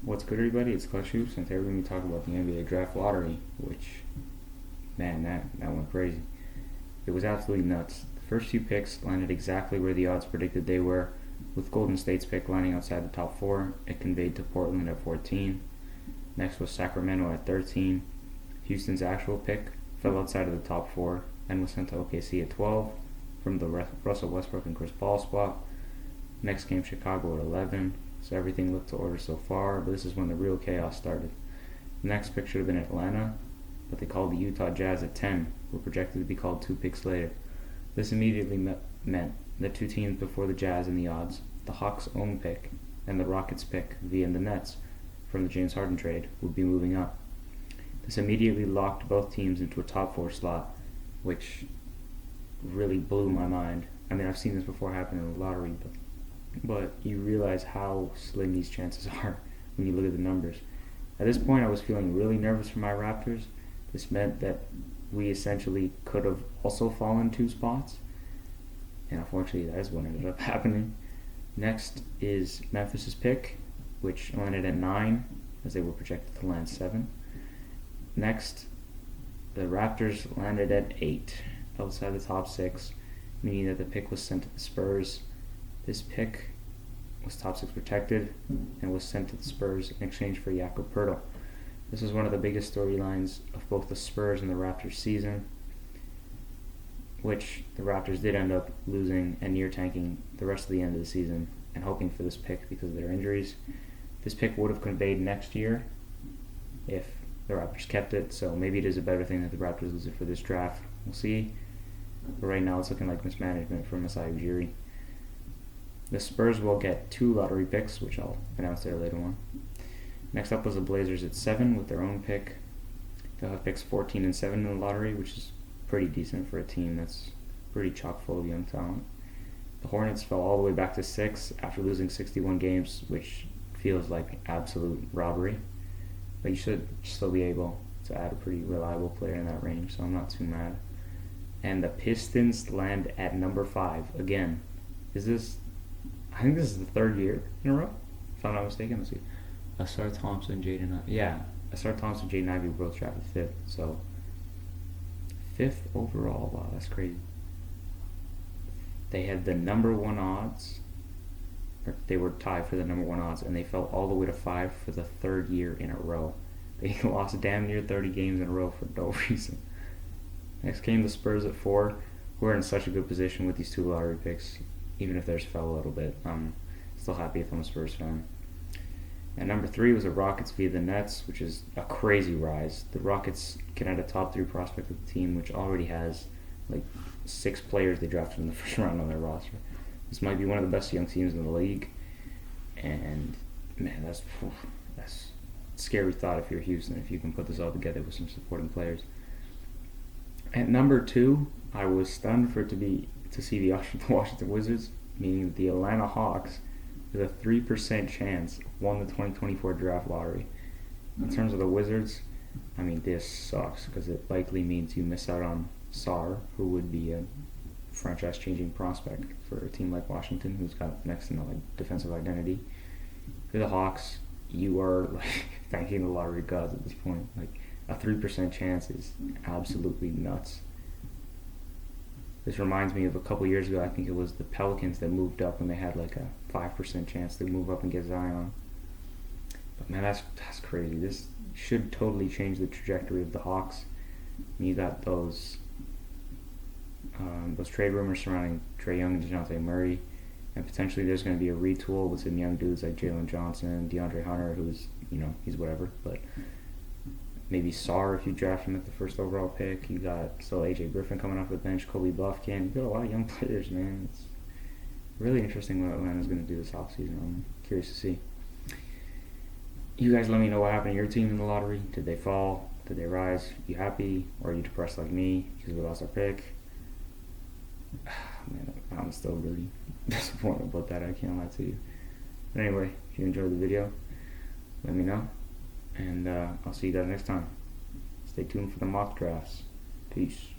What's good, everybody? It's Clutch Hoops, and today we're going to be talking about the NBA Draft Lottery, which, man, that went crazy. It was absolutely nuts. The first few picks landed exactly where the odds predicted they were, with Golden State's pick landing outside the top 4. It conveyed to Portland at 14. Next was Sacramento at 13. Houston's actual pick fell outside of the top 4 and was sent to OKC at 12 from the Russell Westbrook and Chris Paul spot. Next came Chicago at 11. So everything looked to order so far, but this is when the real chaos started. The next pick should have been Atlanta, but they called the Utah Jazz at 10, who were projected to be called 2 picks later. This immediately meant that 2 teams before the Jazz in the odds, the Hawks' own pick and the Rockets' pick via the Nets from the James Harden trade, would be moving up. This immediately locked both teams into a top 4 slot, which really blew my mind. I mean, I've seen this before happen in the lottery, but you realize how slim these chances are when you look at the numbers. At this point, I was feeling really nervous for my Raptors. This meant that we essentially could have also fallen 2 spots, and unfortunately that is what ended up happening. Next is Memphis' pick, which landed at 9, as they were projected to land 7. Next, the Raptors landed at 8, outside the top 6, meaning that the pick was sent to the Spurs. This pick was top 6 protected and was sent to the Spurs in exchange for Jakob Poeltl. This was one of the biggest storylines of both the Spurs and the Raptors season, which the Raptors did end up losing and near tanking the rest of the end of the season and hoping for this pick because of their injuries. This pick would have conveyed next year if the Raptors kept it, so maybe it is a better thing that the Raptors lose it for this draft. We'll see. But right now it's looking like mismanagement from Masai Ujiri. The Spurs will get 2 lottery picks, which I'll announce there later on. Next up was the Blazers at 7 with their own pick. They'll have picks 14 and 7 in the lottery, which is pretty decent for a team that's pretty chock full of young talent. The Hornets fell all the way back to 6 after losing 61 games, which feels like absolute robbery. But you should still be able to add a pretty reliable player in that range, so I'm not too mad. And the Pistons land at number 5 again. I think this is the 3rd year in a row, if I'm not mistaken. Let's see. Ausar Thompson, Jaden Ivey were both drafted 5th. So 5th overall. Wow, that's crazy. They had the number 1 odds. Or they were tied for the number 1 odds, and they fell all the way to 5 for the 3rd year in a row. They lost damn near 30 games in a row for no reason. Next came the Spurs at 4, who are in such a good position with these 2 lottery picks. Even if theirs fell a little bit, I'm still happy if I'm a Spurs fan. And number 3 was the Rockets via the Nets, which is a crazy rise. The Rockets can add a top 3 prospect of the team, which already has like 6 players they drafted in the first round on their roster. This might be one of the best young teams in the league, and man, that's a scary thought if you're Houston, if you can put this all together with some supporting players. At number 2, I was stunned for it to see the Washington Wizards, meaning that the Atlanta Hawks, with a 3% chance, won the 2024 draft lottery. In terms of the Wizards, I mean, this sucks because it likely means you miss out on Sarr, who would be a franchise-changing prospect for a team like Washington, who's got next to no defensive identity. For the Hawks, you are thanking the lottery gods at this point. A 3% chance is absolutely nuts. This reminds me of a couple years ago. I think it was the Pelicans that moved up when they had a 5% chance to move up and get Zion. But man, that's crazy. This should totally change the trajectory of the Hawks. You got those trade rumors surrounding Trae Young and DeJounte Murray, and potentially there's going to be a retool with some young dudes like Jalen Johnson, DeAndre Hunter, who's he's whatever, but maybe Sarr if you draft him at the 1st overall pick. You got still AJ Griffin coming off the bench, Kobe Buffkin. You got a lot of young players, man. It's really interesting what Atlanta's going to do this offseason. I'm curious to see. You guys let me know what happened to your team in the lottery. Did they fall? Did they rise? You happy? Or are you depressed like me because we lost our pick? Man, I'm still really disappointed about that. I can't lie to you. But anyway, if you enjoyed the video, let me know. And I'll see you guys next time. Stay tuned for the mock drafts. Peace.